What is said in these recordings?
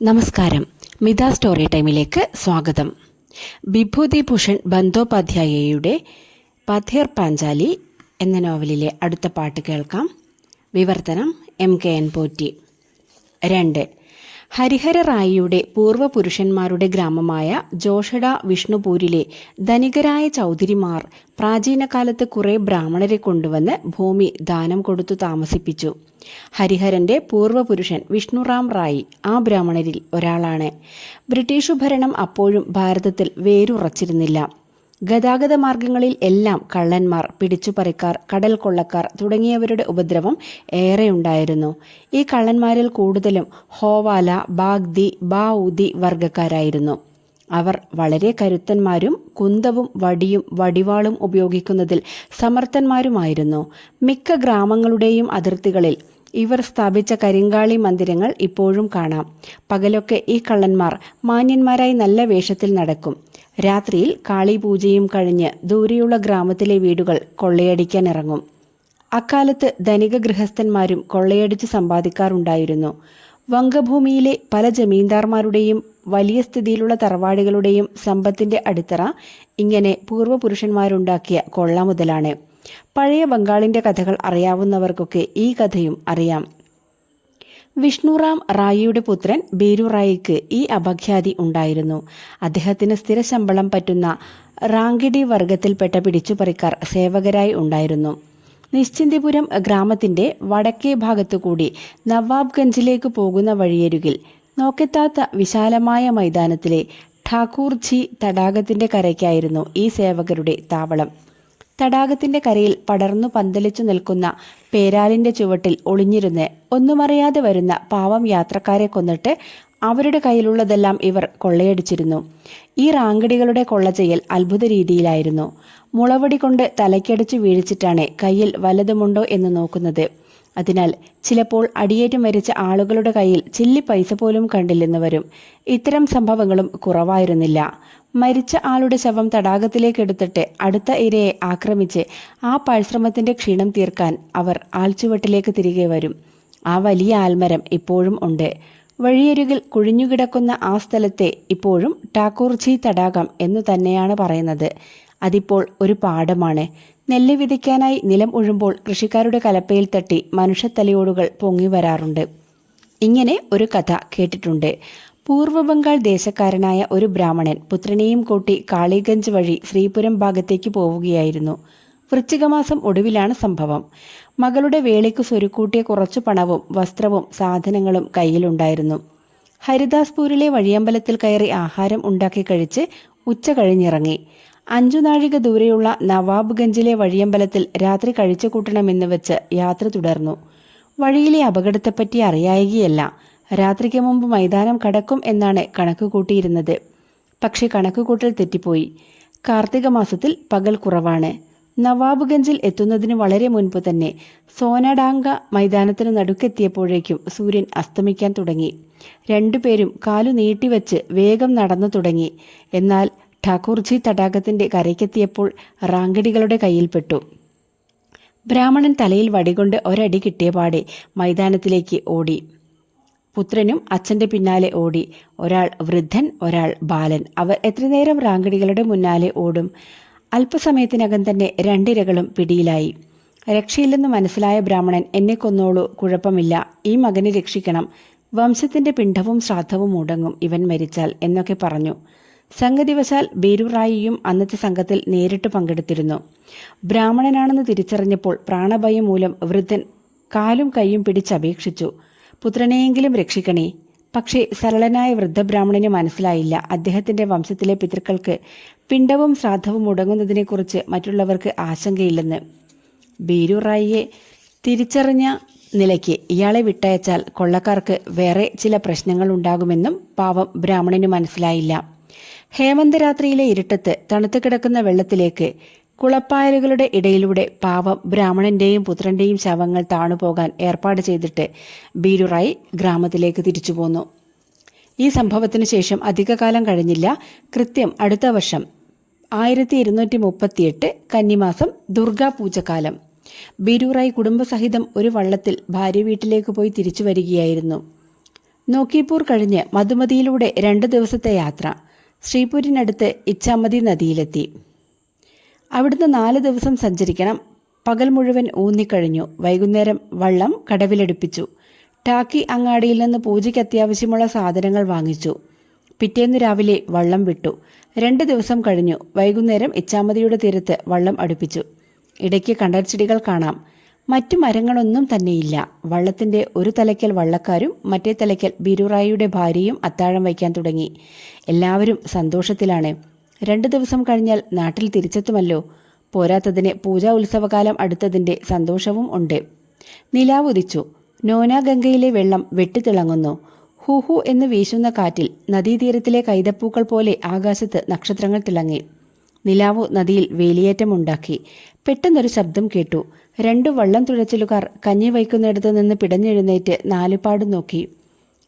നമസ്കാരം. മിത സ്റ്റോറി ടൈമിലേക്ക് സ്വാഗതം. വിഭൂതി ഭൂഷൺ ബന്ദോപാധ്യായയുടെ പഥേർ പാഞ്ചാലി എന്ന നോവലിലെ അടുത്ത പാട്ട് കേൾക്കാം. വിവർത്തനം MKN പോറ്റി. 2. ഹരിഹര റായിയുടെ പൂർവ്വപുരുഷന്മാരുടെ ഗ്രാമമായ ജോഷഡ വിഷ്ണുപൂരിലെ ധനികരായ ചൗധരിമാർ പ്രാചീനകാലത്ത് കുറെ ബ്രാഹ്മണരെ കൊണ്ടുവന്ന് ഭൂമി ദാനം കൊടുത്തു താമസിപ്പിച്ചു. ഹരിഹരന്റെ പൂർവ്വപുരുഷൻ വിഷ്ണുറാം റായി ആ ബ്രാഹ്മണരിൽ ഒരാളാണ്. ബ്രിട്ടീഷു ഭരണം അപ്പോഴും ഭാരതത്തിൽ വേരുറച്ചിരുന്നില്ല. ഗതാഗത മാർഗങ്ങളിൽ എല്ലാം കള്ളന്മാർ, പിടിച്ചുപറിക്കാർ, കടൽ കൊള്ളക്കാർ തുടങ്ങിയവരുടെ ഉപദ്രവം ഏറെയുണ്ടായിരുന്നു. ഈ കള്ളന്മാരിൽ കൂടുതലും ഹോവാല, ബാഗ്ദി, ബാഊദി വർഗക്കാരായിരുന്നു. അവർ വളരെ കരുത്തന്മാരും കുന്തവും വടിയും വടിവാളും ഉപയോഗിക്കുന്നതിൽ സമർത്ഥന്മാരുമായിരുന്നു. മിക്ക ഗ്രാമങ്ങളുടെയും അതിർത്തികളിൽ ഇവർ സ്ഥാപിച്ച കരിങ്കാളി മന്ദിരങ്ങൾ ഇപ്പോഴും കാണാം. പകലൊക്കെ ഈ കള്ളന്മാർ മാന്യന്മാരായി നല്ല വേഷത്തിൽ നടക്കും. രാത്രിയിൽ കാളിപൂജയും കഴിഞ്ഞ് ദൂരെയുള്ള ഗ്രാമത്തിലെ വീടുകൾ കൊള്ളയടിക്കാൻ ഇറങ്ങും. അക്കാലത്ത് ധനിക ഗൃഹസ്ഥന്മാരും കൊള്ളയടിച്ച് സമ്പാദിക്കാറുണ്ടായിരുന്നു. വംഗഭൂമിയിലെ പല ജമീന്ദാർമാരുടെയും വലിയ സ്ഥിതിയിലുള്ള തറവാടുകളുടെയും സമ്പത്തിന്റെ അടിത്തറ ഇങ്ങനെ പൂർവ്വപുരുഷന്മാരുണ്ടാക്കിയ കൊള്ള മുതലാണ്. പഴയ ബംഗാളിന്റെ കഥകൾ അറിയാവുന്നവർക്കൊക്കെ ഈ കഥയും അറിയാം. വിഷ്ണുറാം റായിയുടെ പുത്രൻ ബീരു റായിക്ക് ഈ അപഖ്യാതി ഉണ്ടായിരുന്നു. അദ്ദേഹത്തിന് സ്ഥിര ശമ്പളം പറ്റുന്ന റാങ്കിഡി വർഗത്തിൽപ്പെട്ട പിടിച്ചുപറിക്കാർ സേവകരായി ഉണ്ടായിരുന്നു. നിശ്ചിന്തിപുരം ഗ്രാമത്തിന്റെ വടക്കേ ഭാഗത്തുകൂടി നവാബ്ഗഞ്ചിലേക്ക് പോകുന്ന വഴിയരികിൽ നോക്കെത്താത്ത വിശാലമായ മൈതാനത്തിലെ ഠാക്കൂർജി തടാകത്തിന്റെ കരയ്ക്കായിരുന്നു ഈ സേവകരുടെ താവളം. തടാകത്തിന്റെ കരയിൽ പടർന്നു പന്തലിച്ചു നിൽക്കുന്ന പേരാലിന്റെ ചുവട്ടിൽ ഒളിഞ്ഞിരുന്ന് ഒന്നുമറിയാതെ വരുന്ന പാവം യാത്രക്കാരെ കൊന്നിട്ട് അവരുടെ കയ്യിലുള്ളതെല്ലാം ഇവർ കൊള്ളയടിച്ചിരുന്നു. ഈ റാങ്കടികളുടെ കൊള്ള ചെയ്യൽ അത്ഭുത രീതിയിലായിരുന്നു. മുളവടി കൊണ്ട് തലയ്ക്കടിച്ചു വീഴിച്ചിട്ടാണ് കയ്യിൽ വല്ലതുമുണ്ടോ എന്ന് നോക്കുന്നത്. അതിനാൽ ചിലപ്പോൾ അടിയേറ്റ് മരിച്ച ആളുകളുടെ കയ്യിൽ ചില്ലി പൈസ പോലും കണ്ടില്ലെന്ന് വരും. ഇത്തരം സംഭവങ്ങളും കുറവായിരുന്നില്ല. മരിച്ച ആളുടെ ശവം തടാകത്തിലേക്ക് എടുത്തിട്ട് അടുത്ത ഇരയെ ആക്രമിച്ച് ആ പരിശ്രമത്തിന്റെ ക്ഷീണം തീർക്കാൻ അവർ ആൽച്ചുവട്ടിലേക്ക് തിരികെ വരും. ആ വലിയ ആൽമരം ഇപ്പോഴും ഉണ്ട്. വഴിയരികിൽ കുഴിഞ്ഞുകിടക്കുന്ന ആ സ്ഥലത്തെ ഇപ്പോഴും ഠാക്കൂർജി തടാകം എന്നു തന്നെയാണ് പറയുന്നത്. അതിപ്പോൾ ഒരു പാടമാണ്. നെല്ല് വിതയ്ക്കാനായി നിലം ഉഴുമ്പോൾ കൃഷിക്കാരുടെ കലപ്പയിൽ തട്ടി മനുഷ്യത്തലയോടുകൾ പൊങ്ങി വരാറുണ്ട്. ഇങ്ങനെ ഒരു കഥ കേട്ടിട്ടുണ്ട്. പൂർവ്വ ബംഗാൾ ദേശക്കാരനായ ഒരു ബ്രാഹ്മണൻ പുത്രനെയും കൂട്ടി കാളിഗഞ്ച് വഴി ശ്രീപുരം ഭാഗത്തേക്ക് പോവുകയായിരുന്നു. വൃശ്ചികമാസം ഒടുവിലാണ് സംഭവം. മകളുടെ വേളിക്ക് സ്വരുക്കൂട്ടിയ കുറച്ചു പണവും വസ്ത്രവും സാധനങ്ങളും കയ്യിലുണ്ടായിരുന്നു. ഹരിദാസ്പൂരിലെ വഴിയമ്പലത്തിൽ കയറി ആഹാരം ഉണ്ടാക്കി കഴിച്ച് ഉച്ച കഴിഞ്ഞിറങ്ങി. 5 നാഴിക ദൂരെയുള്ള നവാബ്ഗഞ്ചിലെ വഴിയമ്പലത്തിൽ രാത്രി കഴിച്ചു കൂട്ടണമെന്ന് വെച്ച് യാത്ര തുടർന്നു. വഴിയിലെ അപകടത്തെപ്പറ്റി അറിയായികയല്ല. രാത്രിക്ക് മുമ്പ് മൈതാനം കടക്കും എന്നാണ് കണക്ക് കൂട്ടിയിരുന്നത്. പക്ഷെ കണക്കുകൂട്ടൽ തെറ്റിപ്പോയി. കാർത്തിക മാസത്തിൽ പകൽ കുറവാണ്. നവാബ്ഗഞ്ചിൽ എത്തുന്നതിന് വളരെ മുൻപ് തന്നെ സോനഡാംഗ മൈതാനത്തിന് നടുക്കെത്തിയപ്പോഴേക്കും സൂര്യൻ അസ്തമിക്കാൻ തുടങ്ങി. രണ്ടുപേരും കാലു നീട്ടിവെച്ച് വേഗം നടന്നു തുടങ്ങി. എന്നാൽ ഠാക്കൂർജി തടാകത്തിന്റെ കരയ്ക്കെത്തിയപ്പോൾ റാങ്കടികളുടെ കയ്യിൽപ്പെട്ടു. ബ്രാഹ്മണൻ തലയിൽ വടികൊണ്ട് ഒരടി കിട്ടിയ പാടെ മൈതാനത്തിലേക്ക് ഓടി. പുത്രനും അച്ഛന്റെ പിന്നാലെ ഓടി. ഒരാൾ വൃദ്ധൻ, ഒരാൾ ബാലൻ. അവർ എത്ര നേരം റാങ്കടികളുടെ മുന്നാലെ ഓടും? അല്പസമയത്തിനകം തന്നെ രണ്ടിരകളും പിടിയിലായി. രക്ഷയില്ലെന്ന് മനസ്സിലായ ബ്രാഹ്മണൻ, എന്നെ കൊന്നോളൂ, കുഴപ്പമില്ല, ഈ മകനെ രക്ഷിക്കണം, വംശത്തിന്റെ പിണ്ഡവും ശ്രാദ്ധവും മുടങ്ങും ഇവൻ മരിച്ചാൽ എന്നൊക്കെ പറഞ്ഞു. സംഗതിവശാൽ ബീരു റായിയും അന്നത്തെ സംഘത്തിൽ നേരിട്ട് പങ്കെടുത്തിരുന്നു. ബ്രാഹ്മണനാണെന്ന് തിരിച്ചറിഞ്ഞപ്പോൾ പ്രാണഭയം മൂലം വൃദ്ധൻ കാലും കൈയും പിടിച്ചപേക്ഷിച്ചു, പുത്രനെയെങ്കിലും രക്ഷിക്കണേ. പക്ഷേ സരളനായ വൃദ്ധബ്രാഹ്മണന് മനസ്സിലായില്ല, അദ്ദേഹത്തിന്റെ വംശത്തിലെ പിതൃക്കൾക്ക് പിണ്ഡവും ശ്രാദ്ധവും മുടങ്ങുന്നതിനെക്കുറിച്ച് മറ്റുള്ളവർക്ക് ആശങ്കയില്ലെന്ന്. ബീരു റായിയെ തിരിച്ചറിഞ്ഞ നിലയ്ക്ക് ഇയാളെ വിട്ടയച്ചാൽ കൊള്ളക്കാർക്ക് വേറെ ചില പ്രശ്നങ്ങൾ ഉണ്ടാകുമെന്നും പാവം ബ്രാഹ്മണന് മനസ്സിലായില്ല. ഹേമന്തരാത്രിയിലെ ഇരുട്ടത്ത് തണുത്തു കിടക്കുന്ന വെള്ളത്തിലേക്ക് കുളപ്പായലുകളുടെ ഇടയിലൂടെ പാവം ബ്രാഹ്മണന്റെയും പുത്രന്റെയും ശവങ്ങൾ താണുപോകാൻ ഏർപ്പാട് ചെയ്തിട്ട് ബീരു റായി ഗ്രാമത്തിലേക്ക് തിരിച്ചു പോന്നു. ഈ സംഭവത്തിനു ശേഷം അധികകാലം കഴിഞ്ഞില്ല. കൃത്യം അടുത്ത വർഷം 1238 കന്നിമാസം ദുർഗാ പൂജക്കാലം ബീരു റായി കുടുംബസഹിതം ഒരു വള്ളത്തിൽ ഭാര്യ വീട്ടിലേക്ക് പോയി തിരിച്ചു വരികയായിരുന്നു. നോക്കിപ്പൂർ കഴിഞ്ഞ് മധുമതിയിലൂടെ 2 ദിവസത്തെ യാത്ര. ശ്രീപൂരിനടുത്ത് ഇച്ഛാമതി നദിയിലെത്തി. അവിടുന്ന് 4 ദിവസം സഞ്ചരിക്കണം. പകൽ മുഴുവൻ ഊന്നിക്കഴിഞ്ഞു. വൈകുന്നേരം വള്ളം കടവിലെടുപ്പിച്ചു. ടാക്കി അങ്ങാടിയിൽ നിന്ന് പൂജയ്ക്ക് അത്യാവശ്യമുള്ള സാധനങ്ങൾ വാങ്ങിച്ചു. പിറ്റേന്നു രാവിലെ വള്ളം വിട്ടു. 2 ദിവസം കഴിഞ്ഞു. വൈകുന്നേരം ഇച്ഛാമതിയുടെ തീരത്ത് വള്ളം അടുപ്പിച്ചു. ഇടയ്ക്ക് കണ്ടൽച്ചെടികൾ കാണാം. മറ്റു മരങ്ങളൊന്നും തന്നെയില്ല. വള്ളത്തിന്റെ ഒരു തലയ്ക്കൽ വള്ളക്കാരും മറ്റേ തലയ്ക്കൽ ബീരുറായിയുടെ ഭാര്യയും അത്താഴം വയ്ക്കാൻ തുടങ്ങി. എല്ലാവരും സന്തോഷത്തിലാണ്. 2 ദിവസം കഴിഞ്ഞാൽ നാട്ടിൽ തിരിച്ചെത്തുമല്ലോ. പോരാത്തതിന് പൂജാ ഉത്സവകാലം അടുത്തതിൻ്റെ സന്തോഷവും ഉണ്ട്. നിലാവുദിച്ചു. നോനാഗംഗയിലെ വെള്ളം വെട്ടിത്തിളങ്ങുന്നു. ഹൂഹു എന്ന് വീശുന്ന കാറ്റിൽ നദീതീരത്തിലെ കൈതപ്പൂക്കൾ പോലെ ആകാശത്ത് നക്ഷത്രങ്ങൾ തിളങ്ങി. നിലാവു നദിയിൽ വേലിയേറ്റമുണ്ടാക്കി. പെട്ടെന്നൊരു ശബ്ദം കേട്ടു. 2 വള്ളം തുഴച്ചിലുകാർ കഞ്ഞി വയ്ക്കുന്നിടത്ത് നിന്ന് പിടഞ്ഞെഴുന്നേറ്റ് നാലുപാട് നോക്കി.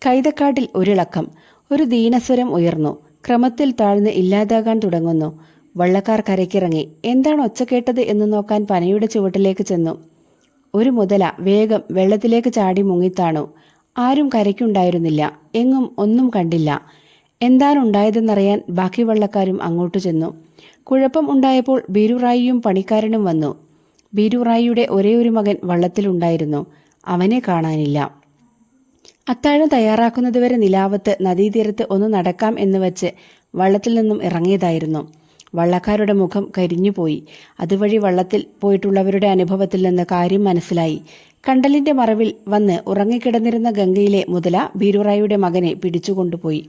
കൈതക്കാട്ടിൽ ഒരിളക്കം. ഒരു ദീനസ്വരം ഉയർന്നു. ക്രമത്തിൽ താഴ്ന്ന് ഇല്ലാതാകാൻ തുടങ്ങുന്നു. വള്ളക്കാർ കരയ്ക്കിറങ്ങി. എന്താണ് ഒച്ച കേട്ടത് എന്ന് നോക്കാൻ പനയുടെ ചുവട്ടിലേക്ക് ചെന്നു. ഒരു മുതല വേഗം വെള്ളത്തിലേക്ക് ചാടി മുങ്ങിത്താണു. ആരും കരയ്ക്കുണ്ടായിരുന്നില്ല. എങ്ങും ഒന്നും കണ്ടില്ല. എന്താണുണ്ടായതെന്നറിയാൻ ബാക്കി വള്ളക്കാരും അങ്ങോട്ട് ചെന്നു. കുഴപ്പം ഉണ്ടായപ്പോൾ ബീരുറായിയും പണിക്കാരനും വന്നു. ബീരുറായിയുടെ ഒരേ ഒരു മകൻ വള്ളത്തിലുണ്ടായിരുന്നു. അവനെ കാണാനില്ല. അത്താഴം തയ്യാറാക്കുന്നതുവരെ നിലാവത്ത് നദീതീരത്ത് ഒന്ന് നടക്കാം എന്ന് വെച്ച് വള്ളത്തിൽ നിന്നും ഇറങ്ങിയതായിരുന്നു. വള്ളക്കാരുടെ മുഖം കരിഞ്ഞുപോയി. അതുവഴി വള്ളത്തിൽ പോയിട്ടുള്ളവരുടെ അനുഭവത്തിൽ നിന്ന് കാര്യം മനസ്സിലായി. കണ്ടലിന്റെ മറവിൽ വന്ന് ഉറങ്ങിക്കിടന്നിരുന്ന ഗംഗയിലെ മുതല ബീരുറായിയുടെ മകനെ പിടിച്ചുകൊണ്ടുപോയി.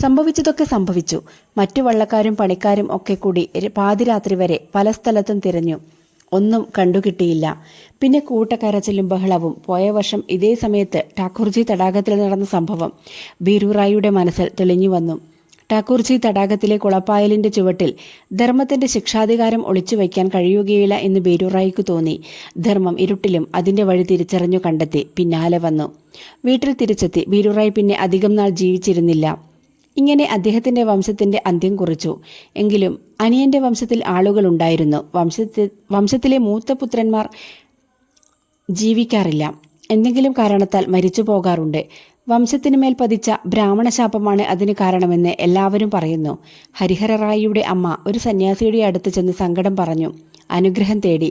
സംഭവിച്ചതൊക്കെ സംഭവിച്ചു. മറ്റു വള്ളക്കാരും പണിക്കാരും ഒക്കെ കൂടി പാതിരാത്രി വരെ പല സ്ഥലത്തും തിരഞ്ഞു. ഒന്നും കണ്ടുകിട്ടിയില്ല. പിന്നെ കൂട്ടക്കരച്ചിലും ബഹളവും. പോയ വർഷം ഇതേ സമയത്ത് ഠാക്കൂർജി തടാകത്തിൽ നടന്ന സംഭവം ബീരുറായിയുടെ മനസ്സിൽ തെളിഞ്ഞു വന്നു. ഠാക്കൂർജി തടാകത്തിലെ കുളപ്പായലിന്റെ ചുവട്ടിൽ ധർമ്മത്തിന്റെ ശിക്ഷാധികാരം ഒളിച്ചു വയ്ക്കാൻ കഴിയുകയില്ല എന്ന് ബീരുറായിക്ക് തോന്നി. ധർമ്മം ഇരുട്ടിലും അതിന്റെ വഴി തിരിച്ചറിഞ്ഞു കണ്ടെത്തി പിന്നാലെ വന്നു. വീട്ടിൽ തിരിച്ചെത്തി. ബീരുറായി പിന്നെ അധികം നാൾ ജീവിച്ചിരുന്നില്ല. ഇങ്ങനെ അദ്ദേഹത്തിന്റെ വംശത്തിന്റെ അന്ത്യം കുറിച്ചു. എങ്കിലും അനിയന്റെ വംശത്തിൽ ആളുകളുണ്ടായിരുന്നു. വംശത്തിലെ മൂത്ത പുത്രന്മാർ ജീവിക്കാറില്ല. എന്തെങ്കിലും കാരണത്താൽ മരിച്ചു പോകാറുണ്ട്. വംശത്തിനുമേൽ പതിച്ച ബ്രാഹ്മണശാപമാണ് അതിന് കാരണമെന്ന് എല്ലാവരും പറയുന്നു. ഹരിഹരറായിയുടെ അമ്മ ഒരു സന്യാസിയുടെ അടുത്ത് ചെന്ന് സങ്കടം പറഞ്ഞു. അനുഗ്രഹം തേടി.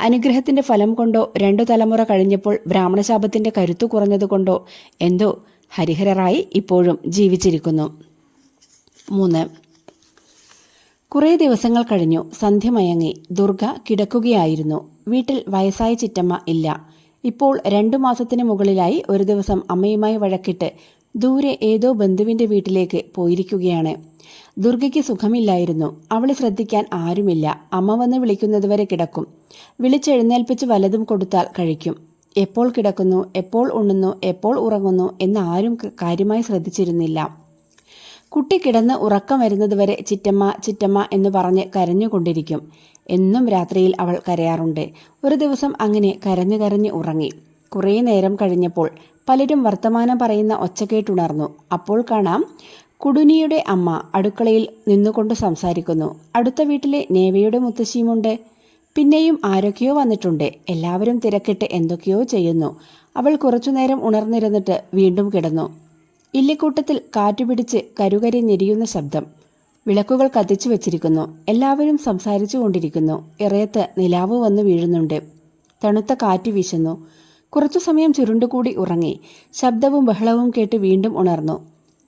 അനുഗ്രഹത്തിന്റെ ഫലം കൊണ്ടോ 2 തലമുറ കഴിഞ്ഞപ്പോൾ ബ്രാഹ്മണശാപത്തിന്റെ കരുത്തു കുറഞ്ഞതുകൊണ്ടോ എന്തോ ഹരിഹരറായി ഇപ്പോഴും ജീവിച്ചിരിക്കുന്നു. 3. കുറേ ദിവസങ്ങൾ കഴിഞ്ഞു. സന്ധ്യ മയങ്ങി. ദുർഗ കിടക്കുകയായിരുന്നു. വീട്ടിൽ വയസ്സായ ചിറ്റമ്മ ഇല്ല. ഇപ്പോൾ 2 മാസത്തിന് മുകളിലായി ഒരു ദിവസം അമ്മയുമായി വഴക്കിട്ട് ദൂരെ ഏതോ ബന്ധുവിന്റെ വീട്ടിലേക്ക് പോയിരിക്കുകയാണ്. ദുർഗയ്ക്ക് സുഖമില്ലായിരുന്നു. അവളെ ശ്രദ്ധിക്കാൻ ആരുമില്ല. അമ്മ വന്ന് വിളിക്കുന്നതുവരെ കിടക്കും. വിളിച്ചെഴുന്നേൽപ്പിച്ച് വല്ലതും കൊടുത്താൽ കഴിക്കും. എപ്പോൾ കിടക്കുന്നു, എപ്പോൾ ഉണ്ണുന്നു, എപ്പോൾ ഉറങ്ങുന്നു എന്ന് ആരും കാര്യമായി ശ്രദ്ധിച്ചിരുന്നില്ല. കുട്ടി കിടന്ന് ഉറക്കം വരുന്നതുവരെ ചിറ്റമ്മ ചിറ്റമ്മ എന്ന് പറഞ്ഞ് കരഞ്ഞുകൊണ്ടിരിക്കും. എന്നും രാത്രിയിൽ അവൾ കരയാറുണ്ട്. ഒരു ദിവസം അങ്ങനെ കരഞ്ഞു കരഞ്ഞ് ഉറങ്ങി. കുറേ നേരം കഴിഞ്ഞപ്പോൾ പലരും വർത്തമാനം പറയുന്ന ഒച്ച കേട്ടുണർന്നു. അപ്പോൾ കാണാം കുടുനിയുടെ അമ്മ അടുക്കളയിൽ നിന്നുകൊണ്ട് സംസാരിക്കുന്നു. അടുത്ത വീട്ടിലെ നേവയുടെ മുത്തശ്ശിയുമുണ്ട്. പിന്നെയും ആരൊക്കെയോ വന്നിട്ടുണ്ട്. എല്ലാവരും തിരക്കിട്ട് എന്തൊക്കെയോ ചെയ്യുന്നു. അവൾ കുറച്ചുനേരം ഉണർന്നിരുന്നിട്ട് വീണ്ടും കിടന്നു. ഇല്ലിക്കൂട്ടത്തിൽ കാറ്റുപിടിച്ച് കരുകരി ഞെരിയുന്ന ശബ്ദം. വിളക്കുകൾ കത്തിച്ചു വെച്ചിരിക്കുന്നു. എല്ലാവരും സംസാരിച്ചു കൊണ്ടിരിക്കുന്നു. ഇറയത്ത് നിലാവ് വന്ന് വീഴുന്നുണ്ട്. തണുത്ത കാറ്റ് വീശുന്നു. കുറച്ചു സമയം ചുരുണ്ടുകൂടി ഉറങ്ങി. ശബ്ദവും ബഹളവും കേട്ട് വീണ്ടും ഉണർന്നു.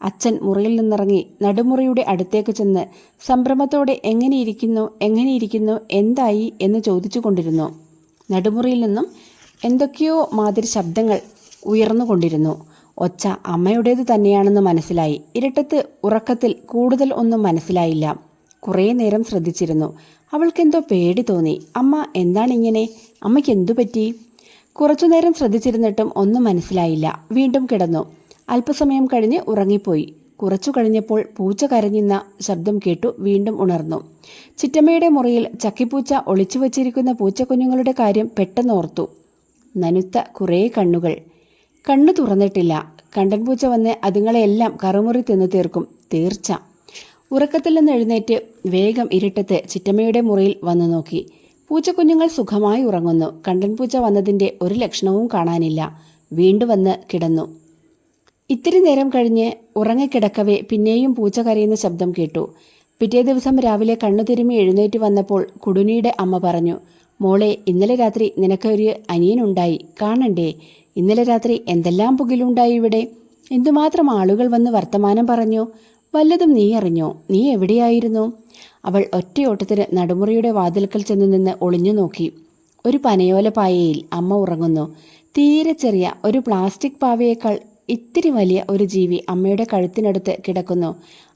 അച്ഛൻ മുറിയിൽ നിന്നിറങ്ങി നടുമുറിയുടെ അടുത്തേക്ക് ചെന്ന് സംഭ്രമത്തോടെ എങ്ങനെയിരിക്കുന്നു എന്തായി എന്ന് ചോദിച്ചു കൊണ്ടിരുന്നു. നടുമുറിയിൽ നിന്നും എന്തൊക്കെയോ മാതിരി ശബ്ദങ്ങൾ ഉയർന്നുകൊണ്ടിരുന്നു. ഒച്ച അമ്മയുടേത് തന്നെയാണെന്ന് മനസ്സിലായി. ഇരട്ടത്ത് ഉറക്കത്തിൽ കൂടുതൽ ഒന്നും മനസ്സിലായില്ല. കുറേ നേരം ശ്രദ്ധിച്ചിരുന്നു. അവൾക്കെന്തോ പേടി തോന്നി. അമ്മ എന്താണിങ്ങനെ? അമ്മയ്ക്ക് എന്തു പറ്റി? കുറച്ചുനേരം ശ്രദ്ധിച്ചിരുന്നിട്ടും ഒന്നും മനസ്സിലായില്ല. വീണ്ടും കിടന്നു. അല്പസമയം കഴിഞ്ഞ് ഉറങ്ങിപ്പോയി. കുറച്ചു കഴിഞ്ഞപ്പോൾ പൂച്ച കരഞ്ഞുന്ന ശബ്ദം കേട്ടു. വീണ്ടും ഉണർന്നു. ചിറ്റമ്മയുടെ മുറിയിൽ ചക്കിപ്പൂച്ച ഒളിച്ചു വച്ചിരിക്കുന്ന പൂച്ചക്കുഞ്ഞുങ്ങളുടെ കാര്യം പെട്ടെന്നോർത്തു. നനുത്ത കുറേ കണ്ണുകൾ. കണ്ണു തുറന്നിട്ടില്ല. കണ്ടൻപൂച്ച വന്ന് അതുങ്ങളെയെല്ലാം കറുമുറി തിന്നു തീർക്കും, തീർച്ച. ഉറക്കത്തിൽ നിന്ന് എഴുന്നേറ്റ് വേഗം ഇരുട്ടത്ത് ചിറ്റമ്മയുടെ മുറിയിൽ വന്നു നോക്കി. പൂച്ചക്കുഞ്ഞുങ്ങൾ സുഖമായി ഉറങ്ങുന്നു. കണ്ടൻപൂച്ച വന്നതിൻ്റെ ഒരു ലക്ഷണവും കാണാനില്ല. വീണ്ടും വന്ന് കിടന്നു. ഇത്തിരി നേരം കഴിഞ്ഞ് ഉറങ്ങിക്കിടക്കവേ പിന്നെയും പൂച്ച കരയുന്ന ശബ്ദം കേട്ടു. പിറ്റേ ദിവസം രാവിലെ കണ്ണു തിരുമ്മി എഴുന്നേറ്റ് വന്നപ്പോൾ കുടുനിയുടെ അമ്മ പറഞ്ഞു, മോളെ, ഇന്നലെ രാത്രി നിനക്കൊരു അനിയനുണ്ടായി, കാണണ്ടേ? ഇന്നലെ രാത്രി എന്തെല്ലാം പുകിലുണ്ടായി ഇവിടെ. എന്തുമാത്രം ആളുകൾ വന്ന് വർത്തമാനം പറഞ്ഞു. വല്ലതും നീ അറിഞ്ഞോ? നീ എവിടെയായിരുന്നു? അവൾ ഒറ്റയോട്ടത്തിന് നടുമുറിയുടെ വാതിൽക്കൽ ചെന്നു നിന്ന് ഒളിഞ്ഞു നോക്കി. ഒരു പനയോല പായയിൽ അമ്മ ഉറങ്ങുന്നു. തീരെ ചെറിയ ഒരു പ്ലാസ്റ്റിക് പാവയേക്കാൾ ഇത്തിരി വലിയ ഒരു ജീവി അമ്മയുടെ കഴുത്തിനടുത്ത് കിടക്കുന്നു.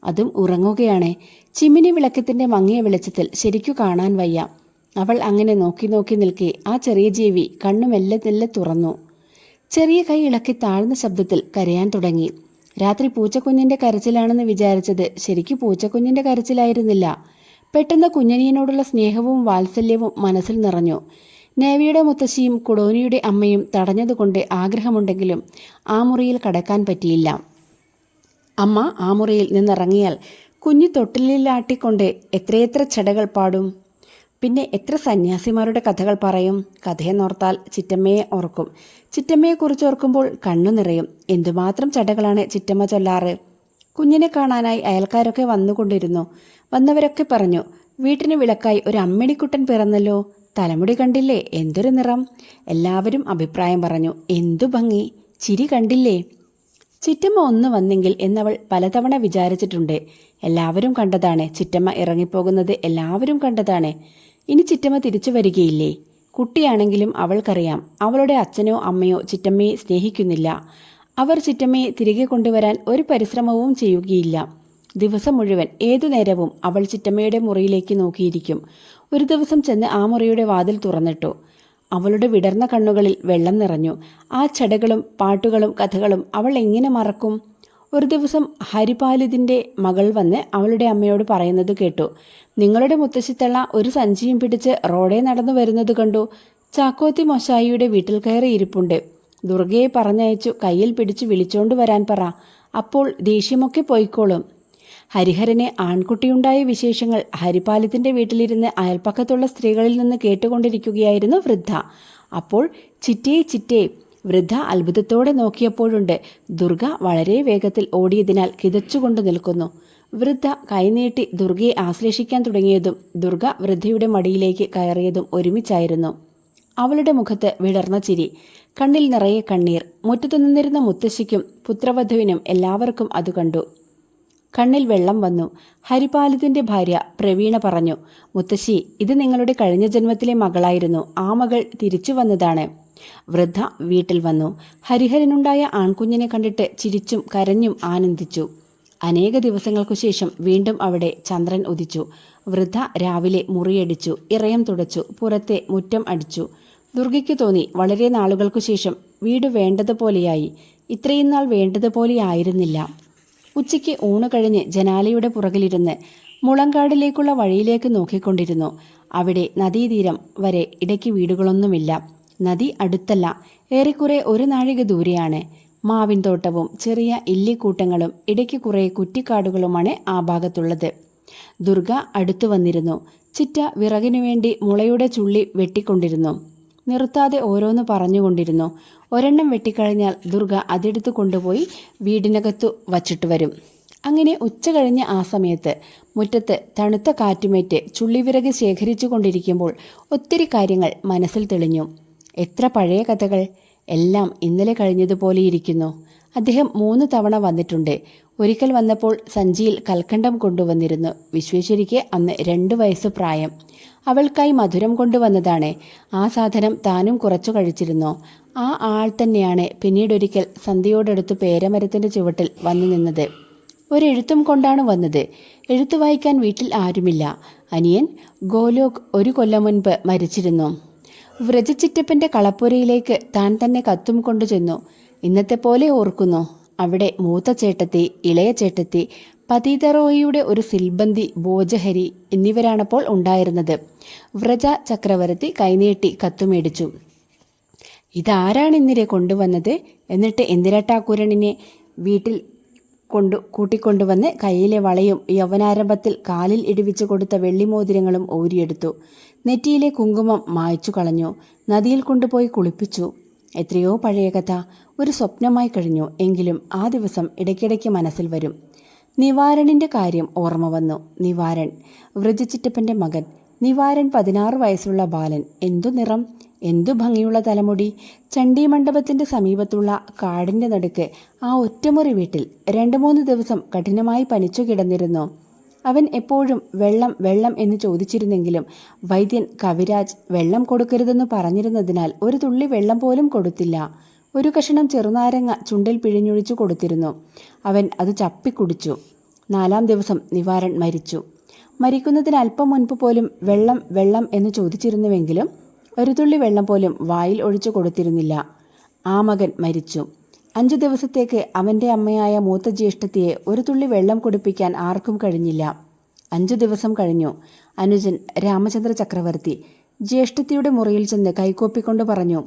അതും ഉറങ്ങുകയാണ്. ചിമ്മിനി വിളക്കത്തിന്റെ മങ്ങിയ വെളിച്ചത്തിൽ ശരിക്കു കാണാൻ വയ്യ. അവൾ അങ്ങനെ നോക്കി നോക്കി നിൽക്കെ ആ ചെറിയ ജീവി കണ്ണു മെല്ലെ മെല്ലെ തുറന്നു. ചെറിയ കൈ ഇളക്കി താഴ്ന്ന ശബ്ദത്തിൽ കരയാൻ തുടങ്ങി. രാത്രി പൂച്ചക്കുഞ്ഞിന്റെ കരച്ചിലാണെന്ന് വിചാരിച്ചത് ശരിക്കു പൂച്ചക്കുഞ്ഞിന്റെ കരച്ചിലായിരുന്നില്ല. പെട്ടെന്ന് കുഞ്ഞനിയനോടുള്ള സ്നേഹവും വാത്സല്യവും മനസ്സിൽ നിറഞ്ഞു. നേവിയുടെ മുത്തശ്ശിയും കുടോനിയുടെ അമ്മയും തടഞ്ഞതുകൊണ്ട് ആഗ്രഹമുണ്ടെങ്കിലും ആ മുറിയിൽ കടക്കാൻ പറ്റിയില്ല. അമ്മ ആ മുറിയിൽ നിന്നിറങ്ങിയാൽ കുഞ്ഞു തൊട്ടിലാട്ടിക്കൊണ്ട് എത്രയെത്ര ചടകൾ പാടും. പിന്നെ എത്ര സന്യാസിമാരുടെ കഥകൾ പറയും. കഥയെന്നോർത്താൽ ചിറ്റമ്മയെ ഓർക്കും. ചിറ്റമ്മയെക്കുറിച്ച് ഓർക്കുമ്പോൾ കണ്ണു നിറയും. എന്തുമാത്രം ചടകളാണ് ചിറ്റമ്മ ചൊല്ലാറ്. കുഞ്ഞിനെ കാണാനായി അയൽക്കാരൊക്കെ വന്നുകൊണ്ടിരുന്നു. വന്നവരൊക്കെ പറഞ്ഞു, വീട്ടിന് വിളക്കായി ഒരു അമ്മിണിക്കുട്ടൻ പിറന്നല്ലോ. തലമുടി കണ്ടില്ലേ, എന്തൊരു നിറം. എല്ലാവരും അഭിപ്രായം പറഞ്ഞു. എന്തു ഭംഗി, ചിരി കണ്ടില്ലേ. ചിറ്റമ്മ ഒന്ന് വന്നെങ്കിൽ എന്നവൾ പലതവണ വിചാരിച്ചിട്ടുണ്ട്. എല്ലാവരും കണ്ടതാണ്. ചിറ്റമ്മ ഇറങ്ങിപ്പോകുന്നത് എല്ലാവരും കണ്ടതാണ്. ഇനി ചിറ്റമ്മ തിരിച്ചു വരികയില്ലേ? കുട്ടിയാണെങ്കിലും അവൾക്കറിയാം, അവളുടെ അച്ഛനോ അമ്മയോ ചിറ്റമ്മയെ സ്നേഹിക്കുന്നില്ല. അവർ ചിറ്റമ്മയെ തിരികെ കൊണ്ടുവരാൻ ഒരു പരിശ്രമവും ചെയ്യുകയില്ല. ദിവസം മുഴുവൻ ഏതു നേരവും അവൾ ചിറ്റമ്മയുടെ മുറിയിലേക്ക് നോക്കിയിരിക്കും. ഒരു ദിവസം ചെന്ന് ആ മുറിയുടെ വാതിൽ തുറന്നിട്ടു. അവളുടെ വിടർന്ന കണ്ണുകളിൽ വെള്ളം നിറഞ്ഞു. ആ ചടകളും പാട്ടുകളും കഥകളും അവൾ എങ്ങനെ മറക്കും? ഒരു ദിവസം ഹരിപാലിതിൻ്റെ മകൾ വന്ന് അവളുടെ അമ്മയോട് പറയുന്നത് കേട്ടു. നിങ്ങളുടെ മുത്തശ്ശിത്തള്ള ഒരു സഞ്ചിയും പിടിച്ച് റോഡേ നടന്നു വരുന്നത് കണ്ടു. ചാക്കോത്തി മൊശായിയുടെ വീട്ടിൽ കയറി ഇരിപ്പുണ്ട്. ദുർഗയെ പറഞ്ഞയച്ചു കയ്യിൽ പിടിച്ചു വിളിച്ചോണ്ട് വരാൻ പറ. അപ്പോൾ ദേഷ്യമൊക്കെ പോയിക്കോളും. ഹരിഹരന് ആൺകുട്ടിയുണ്ടായ വിശേഷങ്ങൾ ഹരിപാലിത്തിന്റെ വീട്ടിലിരുന്ന് അയൽപ്പക്കത്തുള്ള സ്ത്രീകളിൽ നിന്ന് കേട്ടുകൊണ്ടിരിക്കുകയായിരുന്നു വൃദ്ധ. അപ്പോൾ ചിറ്റേ ചിറ്റേ, വൃദ്ധ അത്ഭുതത്തോടെ നോക്കിയപ്പോഴുണ്ട് ദുർഗ വളരെ വേഗത്തിൽ ഓടിയതിനാൽ കിതച്ചുകൊണ്ട് നിൽക്കുന്നു. വൃദ്ധ കൈനീട്ടി ദുർഗയെ ആശ്ലേഷിക്കാൻ തുടങ്ങിയതും ദുർഗ വൃദ്ധയുടെ മടിയിലേക്ക് കയറിയതും ഒരുമിച്ചായിരുന്നു. അവളുടെ മുഖത്ത് വിടർന്ന ചിരി, കണ്ണിൽ നിറയെ കണ്ണീർ. മുറ്റത്തു നിന്നിരുന്ന മുത്തശ്ശിക്കും പുത്രവധുവിനും എല്ലാവർക്കും അത് കണ്ടു. കണ്ണിൽ വെള്ളം വന്നു. ഹരിപാലിതിന്റെ ഭാര്യ പ്രവീണ പറഞ്ഞു, മുത്തശ്ശി, ഇത് നിങ്ങളുടെ കഴിഞ്ഞ ജന്മത്തിലെ മകളായിരുന്നു. ആ മകൾ തിരിച്ചു വന്നതാണ്. വൃദ്ധ വീട്ടിൽ വന്നു. ഹരിഹരനുണ്ടായ ആൺകുഞ്ഞിനെ കണ്ടിട്ട് ചിരിച്ചും കരഞ്ഞും ആനന്ദിച്ചു. അനേക ദിവസങ്ങൾക്കു ശേഷം വീണ്ടും അവിടെ ചന്ദ്രൻ ഉദിച്ചു. വൃദ്ധ രാവിലെ മുറിയടിച്ചു, ഇറയം തുടച്ചു, പുറത്തെ മുറ്റം അടിച്ചു. ദുർഗയ്ക്ക് തോന്നി വളരെ നാളുകൾക്കു ശേഷം വീട് വേണ്ടതുപോലെയായി. ഇത്രയും നാൾ വേണ്ടതുപോലെയായിരുന്നില്ല. ഉച്ചയ്ക്ക് ഊണ് കഴിഞ്ഞ് ജനാലയുടെ പുറകിലിരുന്ന് മുളങ്കാടിലേക്കുള്ള വഴിയിലേക്ക് നോക്കിക്കൊണ്ടിരുന്നു. അവിടെ നദീതീരം വരെ ഇടയ്ക്ക് വീടുകളൊന്നുമില്ല. നദി അടുത്തല്ല, ഏറെക്കുറെ ഒരു നാഴിക ദൂരെയാണ്. മാവിൻ തോട്ടവും ചെറിയ ഇല്ലിക്കൂട്ടങ്ങളും ഇടയ്ക്ക് കുറേ കുറ്റിക്കാടുകളുമാണ് ആ ഭാഗത്തുള്ളത്. ദുർഗ അടുത്തു വന്നിരുന്നു. ചിറ്റ വിറകിനു വേണ്ടി മുളയുടെ ചുള്ളി വെട്ടിക്കൊണ്ടിരുന്നു. നിർത്താതെ ഓരോന്ന് പറഞ്ഞുകൊണ്ടിരുന്നു. ഒരെണ്ണം വെട്ടിക്കഴിഞ്ഞാൽ ദുർഗ അതെടുത്ത് കൊണ്ടുപോയി വീടിനകത്തു വച്ചിട്ട് വരും. അങ്ങനെ ഉച്ച കഴിഞ്ഞ ആ സമയത്ത് മുറ്റത്ത് തണുത്ത കാറ്റുമേറ്റ് ചുള്ളിവിറക് ശേഖരിച്ചു കൊണ്ടിരിക്കുമ്പോൾ ഒത്തിരി കാര്യങ്ങൾ മനസ്സിൽ തെളിഞ്ഞു. എത്ര പഴയ കഥകൾ! എല്ലാം ഇന്നലെ കഴിഞ്ഞതുപോലെയിരിക്കുന്നു. അദ്ദേഹം 3 തവണ വന്നിട്ടുണ്ട്. ഒരിക്കൽ വന്നപ്പോൾ സഞ്ചിയിൽ കൽക്കണ്ടം കൊണ്ടുവന്നിരുന്നു. വിശ്വേശ്വരിക്ക് അന്ന് 2 വയസ്സ് പ്രായം. അവൾക്കായി മധുരം കൊണ്ടുവന്നതാണ്. ആ സാധനം താനും കുറച്ചു കഴിച്ചിരുന്നു. ആ ആൾ തന്നെയാണ് പിന്നീടൊരിക്കൽ സന്ധ്യയോടടുത്ത് പേരമരത്തിന്റെ ചുവട്ടിൽ വന്നു നിന്നത്. ഒരെഴുത്തും കൊണ്ടാണ് വന്നത്. എഴുത്തു വായിക്കാൻ വീട്ടിൽ ആരുമില്ല. അനിയൻ ഗോലോക് 1 കൊല്ലം മുൻപ് മരിച്ചിരുന്നു. വ്രജച്ചിറ്റപ്പന്റെ കളപ്പുരയിലേക്ക് താൻ തന്നെ കത്തും കൊണ്ടു ചെന്നു. ഇന്നത്തെ പോലെ ഓർക്കുന്നു. അവിടെ മൂത്ത ചേട്ടത്തി, ഇളയ ചേട്ടത്തി, പതീതറോയിയുടെ ഒരു സിൽബന്തി, ഭോജഹരി എന്നിവരാണപ്പോൾ ഉണ്ടായിരുന്നത്. വ്രജ ചക്രവർത്തി കൈനീട്ടി കത്തുമേടിച്ചു. ഇതാരാണ് ഇന്നിരെ കൊണ്ടുവന്നത്? എന്നിട്ട് ഇന്ദിരട്ടാക്കുരണിനെ വീട്ടിൽ കൂട്ടിക്കൊണ്ടുവന്ന് കയ്യിലെ വളയും യൗവനാരംഭത്തിൽ കാലിൽ ഇടിവിച്ചു കൊടുത്ത വെള്ളിമോതിരങ്ങളും ഊരിയെടുത്തു. നെറ്റിയിലെ കുങ്കുമം മായ്ച്ചു കളഞ്ഞു. നദിയിൽ കൊണ്ടുപോയി കുളിപ്പിച്ചു. എത്രയോ പഴയ കഥ ഒരു സ്വപ്നമായി കഴിഞ്ഞു. എങ്കിലും ആ ദിവസം ഇടയ്ക്കിടയ്ക്ക് മനസ്സിൽ വരും. നിവാരണിൻ്റെ കാര്യം ഓർമ്മ വന്നു. നിവാരൺ, വ്രജചിറ്റപ്പൻ്റെ മകൻ. നിവാരൺ 16 വയസ്സുള്ള ബാലൻ. എന്തു നിറം, എന്തു ഭംഗിയുള്ള തലമുടി. ചണ്ഡീമണ്ഡപത്തിൻ്റെ സമീപത്തുള്ള കാടിൻ്റെ നടുക്ക് ആ ഒറ്റമുറി വീട്ടിൽ 2-3 ദിവസം കഠിനമായി പനിച്ചു കിടന്നിരുന്നു. അവൻ എപ്പോഴും വെള്ളം വെള്ളം എന്ന് ചോദിച്ചിരുന്നെങ്കിലും വൈദ്യൻ കവിരാജ് വെള്ളം കൊടുക്കരുതെന്ന് പറഞ്ഞിരുന്നതിനാൽ ഒരു തുള്ളി വെള്ളം പോലും കൊടുത്തില്ല. ഒരു കഷണം ചെറുനാരങ്ങ ചുണ്ടിൽ പിഴിഞ്ഞൊഴിച്ചു കൊടുത്തിരുന്നു. അവൻ അത് ചപ്പിക്കുടിച്ചു. 4-ാം ദിവസം നിവാരൺ മരിച്ചു. മരിക്കുന്നതിന് അല്പം മുൻപ് പോലും വെള്ളം വെള്ളം എന്ന് ചോദിച്ചിരുന്നുവെങ്കിലും ഒരു തുള്ളി വെള്ളം പോലും വായിൽ ഒഴിച്ചു കൊടുത്തിരുന്നില്ല. ആ മകൻ മരിച്ചു. 5 ദിവസത്തേക്ക് അവൻ്റെ അമ്മയായ മൂത്ത ജ്യേഷ്ഠത്തിയെ ഒരു തുള്ളി വെള്ളം കുടിപ്പിക്കാൻ ആർക്കും കഴിഞ്ഞില്ല. 5 ദിവസം കഴിഞ്ഞു. അനുജൻ രാമചന്ദ്ര ചക്രവർത്തി ജ്യേഷ്ഠത്തിയുടെ മുറിയിൽ ചെന്ന് കൈകോപ്പിക്കൊണ്ട് പറഞ്ഞു,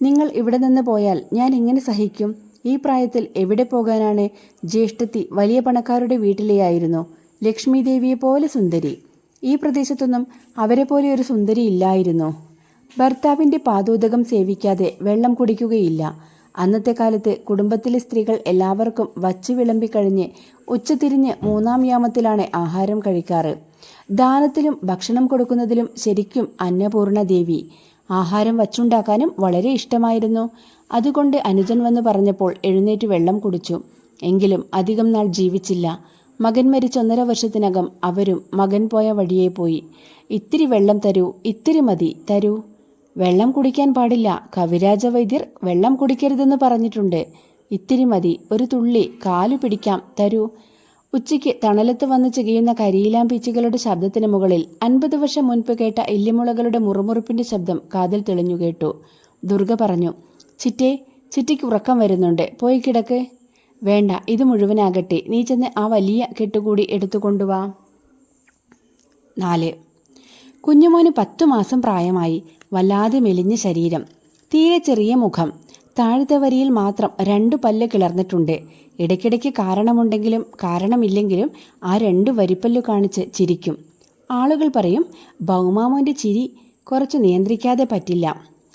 നിങ്ങൾ ഇവിടെ നിന്ന് പോയാൽ ഞാൻ എങ്ങനെ സഹിക്കും? ഈ പ്രായത്തിൽ എവിടെ പോകാനാണ്? ജ്യേഷ്ഠത്തി വലിയ പണക്കാരുടെ വീട്ടിലെയായിരുന്നു. ലക്ഷ്മി ദേവിയെ പോലെ സുന്ദരി. ഈ പ്രദേശത്തൊന്നും അവരെ പോലെ ഒരു സുന്ദരി ഇല്ലായിരുന്നു. ഭർത്താവിൻ്റെ പാദോദകം സേവിക്കാതെ വെള്ളം കുടിക്കുകയില്ല. അന്നത്തെ കാലത്ത് കുടുംബത്തിലെ സ്ത്രീകൾ എല്ലാവർക്കും വച്ചു വിളമ്പിക്കഴിഞ്ഞ് ഉച്ചതിരിഞ്ഞ് 3-ാം യാമത്തിലാണ് ആഹാരം കഴിക്കാറ്. ദാനത്തിലും ഭക്ഷണം കൊടുക്കുന്നതിലും ശരിക്കും അന്നപൂർണ ദേവി. ആഹാരം വച്ചുണ്ടാക്കാനും വളരെ ഇഷ്ടമായിരുന്നു. അതുകൊണ്ട് അനുജൻ വന്ന് പറഞ്ഞപ്പോൾ എഴുന്നേറ്റ് വെള്ളം കുടിച്ചു. എങ്കിലും അധികം നാൾ ജീവിച്ചില്ല. മകൻ മരിച്ച 1.5 വർഷത്തിനകം അവരും മകൻ പോയ വഴിയേ പോയി. ഇത്തിരി വെള്ളം തരൂ, ഇത്തിരി മതി, തരൂ. വെള്ളം കുടിക്കാൻ പാടില്ല. കവിരാജ വൈദ്യർ വെള്ളം കുടിക്കരുതെന്ന് പറഞ്ഞിട്ടുണ്ട്. ഇത്തിരി മതി, ഒരു തുള്ളി, കാലു പിടിക്കാം, തരൂ. ഉച്ചയ്ക്ക് തണലത്ത് വന്ന് ചികയുന്ന കരിയിലാം പീച്ചുകളുടെ ശബ്ദത്തിന് മുകളിൽ 50 വർഷം മുൻപ് കേട്ട ഇല്ലിമുളകളുടെ മുറുമുറുപ്പിൻ്റെ ശബ്ദം കാതിൽ തെളിഞ്ഞു കേട്ടു. ദുർഗ പറഞ്ഞു, ചിറ്റേ, ചിറ്റയ്ക്ക് ഉറക്കം വരുന്നുണ്ട്, പോയി കിടക്ക്. വേണ്ട, ഇത് മുഴുവനാകട്ടെ. നീ ചെന്ന് ആ വലിയ കെട്ടുകൂടി എടുത്തുകൊണ്ടുവാ. 4. കുഞ്ഞുമോന് 10 മാസം പ്രായമായി. വല്ലാതെ മെലിഞ്ഞ ശരീരം, തീരെ ചെറിയ മുഖം. താഴത്തെ വരിയിൽ മാത്രം 2 പല്ല് കിളർന്നിട്ടുണ്ട്. ഇടയ്ക്കിടയ്ക്ക് കാരണമുണ്ടെങ്കിലും കാരണമില്ലെങ്കിലും ആ 2 വരിപ്പല്ലു കാണിച്ച് ചിരിക്കും. ആളുകൾ പറയും, ഭൗമാമോൻ്റെ ചിരി കുറച്ച് നിയന്ത്രിക്കാതെ പറ്റില്ല.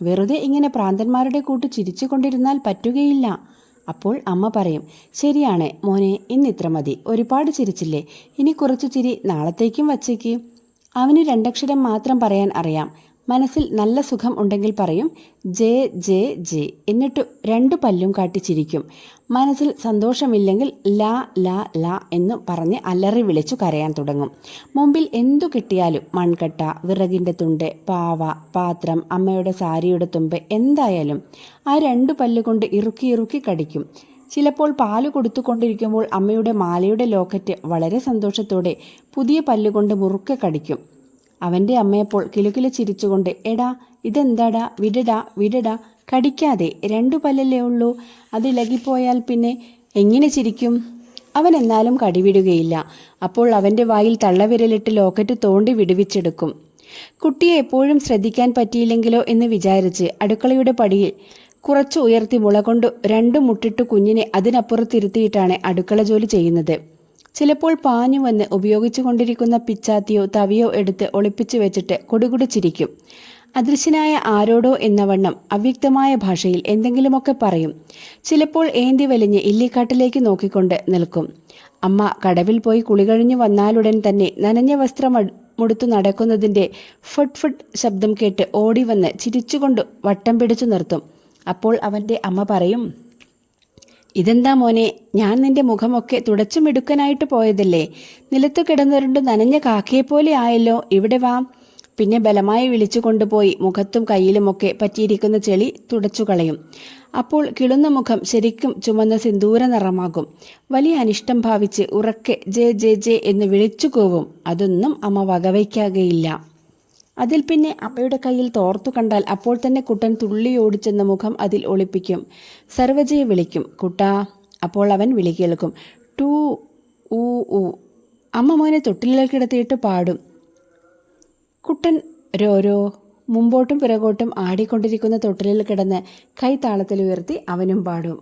വെറുതെ ഇങ്ങനെ പ്രാന്തന്മാരുടെ കൂട്ട് ചിരിച്ചു കൊണ്ടിരുന്നാൽ പറ്റുകയില്ല. അപ്പോൾ അമ്മ പറയും, ശരിയാണ് മോനെ, ഇന്നിത്ര മതി, ഒരുപാട് ചിരിച്ചില്ലേ, ഇനി കുറച്ചു ചിരി നാളത്തേക്കും വച്ചേക്ക്. അവന് 2 അക്ഷരം മാത്രം പറയാൻ അറിയാം. മനസ്സിൽ നല്ല സുഖം ഉണ്ടെങ്കിൽ പറയും ജെ ജെ ജെ, എന്നിട്ട് 2 പല്ലും കാട്ടി ചിരിക്കും. മനസ്സിൽ സന്തോഷമില്ലെങ്കിൽ ലാ ലാ ലാ എന്ന് പറഞ്ഞ് അലറി വിളിച്ചു കരയാൻ തുടങ്ങും. മുമ്പിൽ എന്തു കിട്ടിയാലും, മൺകട്ട, വിറകിൻ്റെ തുണ്ട്, പാവ, പാത്രം, അമ്മയുടെ സാരിയുടെ തുമ്പ്, എന്തായാലും ആ 2 പല്ലുകൊണ്ട് ഇറുക്കി ഇറുക്കി കടിക്കും. ചിലപ്പോൾ പാല് കൊടുത്തുകൊണ്ടിരിക്കുമ്പോൾ അമ്മയുടെ മാലയുടെ ലോക്കറ്റ് വളരെ സന്തോഷത്തോടെ പുതിയ പല്ലുകൊണ്ട് മുറുക്കെ കടിക്കും. അവൻ്റെ അമ്മയപ്പോൾ കിലുകില ചിരിച്ചുകൊണ്ട്, എടാ ഇതെന്താടാ, വിടടാ വിടടാ, കടിക്കാതെ, 2 പല്ലല്ലേ ഉള്ളൂ, അത് ഇളകിപ്പോയാൽ പിന്നെ എങ്ങനെ ചിരിക്കും? അവൻ എന്നാലും കടിവിടുകയില്ല. അപ്പോൾ അവൻ്റെ വായിൽ തള്ളവിരലിട്ട് ലോക്കറ്റ് തോണ്ടി വിടുവിച്ചെടുക്കും. കുട്ടിയെ എപ്പോഴും ശ്രദ്ധിക്കാൻ പറ്റിയില്ലെങ്കിലോ എന്ന് വിചാരിച്ച് അടുക്കളയുടെ പടിയിൽ കുറച്ച് ഉയർത്തി മുള കൊണ്ട് 2 മുട്ടിട്ട് കുഞ്ഞിനെ അതിനപ്പുറത്തിരുത്തിയിട്ടാണ് അടുക്കള ജോലി ചെയ്യുന്നത്. ചിലപ്പോൾ പാഞ്ഞു വന്ന് ഉപയോഗിച്ചു കൊണ്ടിരിക്കുന്ന പിച്ചാത്തിയോ തവിയോ എടുത്ത് ഒളിപ്പിച്ചു വെച്ചിട്ട് കുടുകുടിച്ചിരിക്കും. അദൃശ്യനായ ആരോടോ എന്ന വണ്ണം അവ്യക്തമായ ഭാഷയിൽ എന്തെങ്കിലുമൊക്കെ പറയും. ചിലപ്പോൾ ഏന്തി വലിഞ്ഞ് ഇല്ലിക്കാട്ടിലേക്ക് നോക്കിക്കൊണ്ട് നിൽക്കും. അമ്മ കടവിൽ പോയി കുളി കഴിഞ്ഞു വന്നാലുടൻ തന്നെ നനഞ്ഞ വസ്ത്രം മുടുത്തു നടക്കുന്നതിൻ്റെ ഫുഡ് ഫുഡ് ശബ്ദം കേട്ട് ഓടി വന്ന് ചിരിച്ചുകൊണ്ട് വട്ടം പിടിച്ചു നിർത്തും. അപ്പോൾ അവൻ്റെ അമ്മ പറയും, ഇതെന്താ മോനെ, ഞാൻ നിന്റെ മുഖമൊക്കെ തുടച്ചുമിടുക്കനായിട്ട് പോയതല്ലേ, നിലത്തു കിടന്നുരുണ്ട് നനഞ്ഞ കാക്കയെപ്പോലെ ആയല്ലോ, ഇവിടെ വാ. പിന്നെ ബലമായി വിളിച്ചു കൊണ്ടുപോയി മുഖത്തും കയ്യിലുമൊക്കെ പറ്റിയിരിക്കുന്ന ചെളി തുടച്ചു കളയും. അപ്പോൾ കിളുന്ന മുഖം ശരിക്കും ചുമന്ന സിന്ദൂര നിറമാകും. വലിയ അനിഷ്ടം ഭാവിച്ച് ഉറക്കെ ജെ ജെ ജെ എന്ന് വിളിച്ചു കൂവും. അതൊന്നും അമ്മ വകവയ്ക്കാകയില്ല. അതിൽ പിന്നെ അമ്മയുടെ കയ്യിൽ തോർത്തു കണ്ടാൽ അപ്പോൾ തന്നെ കുട്ടൻ തുള്ളി ഓടിച്ചെന്ന മുഖം അതിൽ ഒളിപ്പിക്കും. സർവജയെ വിളിക്കും, കുട്ടാ. അപ്പോൾ അവൻ വിളി കേൾക്കും, ടൂ ഊ ഊ. അമ്മ മോനെ തൊട്ടിലേക്ക് കിടത്തിയിട്ട് പാടും. കുട്ടൻ രോരോ. മുമ്പോട്ടും പിറകോട്ടും ആടിക്കൊണ്ടിരിക്കുന്ന തൊട്ടിലിൽ കിടന്ന് കൈ താളത്തിൽ ഉയർത്തി അവനും പാടും.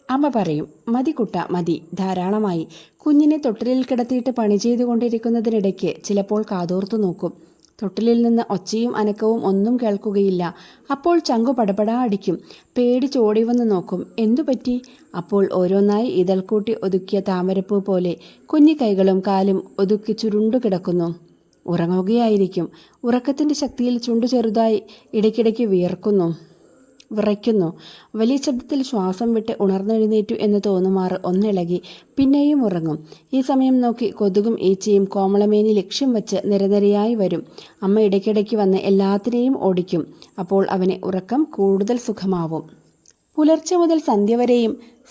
അമ്മ പറയും, മതി കുട്ട, മതി, ധാരാളമായി. കുഞ്ഞിനെ തൊട്ടിലിൽ കിടത്തിയിട്ട് പണി ചെയ്തുകൊണ്ടിരിക്കുന്നതിനിടയ്ക്ക് ചിലപ്പോൾ കാതോർത്തു നോക്കും. തൊട്ടിലിൽ നിന്ന് ഒച്ചയും അനക്കവും ഒന്നും കേൾക്കുകയില്ല. അപ്പോൾ ചങ്കു പടപടാ അടിക്കും. പേടിച്ചോടി വന്ന് നോക്കും. എന്തു പറ്റി? അപ്പോൾ ഓരോന്നായി ഇതൾക്കൂട്ടി ഒതുക്കിയ താമരപ്പൂ പോലെ കുഞ്ഞി കൈകളും കാലും ഒതുക്കി ചുരുണ്ടു കിടക്കുന്നു. ഉറങ്ങുകയായിരിക്കും. ഉറക്കത്തിൻ്റെ ശക്തിയിൽ ചുണ്ടു ചെറുതായി ഇടയ്ക്കിടയ്ക്ക് വിറയ്ക്കുന്നു. വലിയ ശബ്ദത്തിൽ ശ്വാസം വിട്ട് ഉണർന്നെഴുന്നേറ്റു എന്ന് തോന്നുമാറ് ഒന്നിളകി പിന്നെയും ഉറങ്ങും. ഈ സമയം നോക്കി കൊതുകും ഈച്ചയും കോമളമേനി ലക്ഷ്യം വച്ച് നിരനിരയായി വരും. അമ്മ ഇടയ്ക്കിടയ്ക്ക് വന്ന് എല്ലാത്തിനെയും ഓടിക്കും. അപ്പോൾ അവന് ഉറക്കം കൂടുതൽ സുഖമാവും. പുലർച്ചെ മുതൽ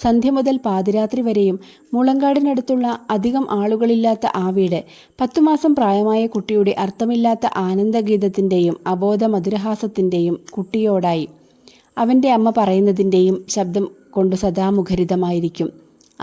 സന്ധ്യ മുതൽ പാതിരാത്രി വരെയും മുളങ്കാടിനടുത്തുള്ള അധികം ആളുകളില്ലാത്ത ആ വീട് 10 മാസം പ്രായമായ കുട്ടിയുടെ അർത്ഥമില്ലാത്ത ആനന്ദഗീതത്തിൻ്റെയും അബോധ മധുരഹാസത്തിൻ്റെയും കുട്ടിയോടായി അവൻ്റെ അമ്മ പറയുന്നതിൻ്റെയും ശബ്ദം കൊണ്ട് സദാ മുഖരിതമായിരിക്കും.